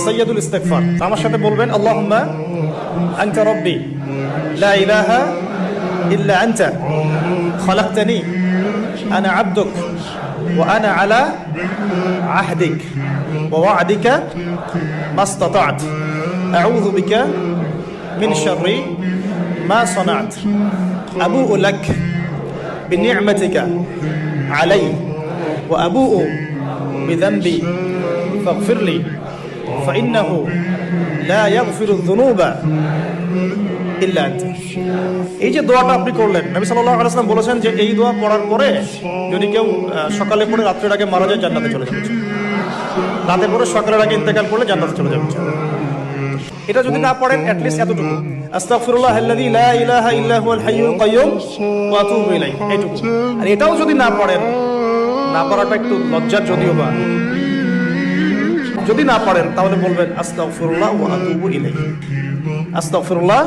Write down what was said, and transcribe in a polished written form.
সাইয়্যিদুল ইস্তিগফার। আমার সাথে বলবেন আল্লাহুম্মা আনতা রাব্বি লা ইলাহা ইল্লা আনতা খালাকতানি আনা আবদুক ওয়া আনা আলা আহদিক ওয়া ওয়া'দিকা মাসতাতা'ত আউযু বিকা মিন শাররি মা সানা'ত আবু'ু লাক বিনি'মাতিকা আলাইয়া ওয়া আবু'ু বিযানবি ফাগফিরলি فإنه لا يغفر الذنوب إلا أنت। এই যে দোয়াটা আপনি করলেন, নবী সাল্লাল্লাহু আলাইহি ওয়াসাল্লাম বলেছেন যে এই দোয়া পড়ার পরে যদি কেউ সকালে পড়ে রাত্রের আগে মারা যায় জান্নাতে চলে যাবে, রাতে পড়ে সকালের আগে ইন্তেকাল করলে জান্নাতে চলে যাবে। এটা যদি না পড়েন অ্যাটলিস্ট এতটুকু আস্তাগফিরুল্লাহ আল্লাযী লা ইলাহা ইল্লা হুয়াল হাইয়ুল কাইয়্যুম ওয়া আতুবু ইলাইহি, এইটুকু। আর এটাও যদি না পড়েন, না পড়াটা একটু লজ্জার যদিও বা, যদি না পারেন তাহলে বলবেন আস্তাগফিরুল্লাহ ওয়া আতুবু ইলাইহি। আস্তাগফিরুল্লাহ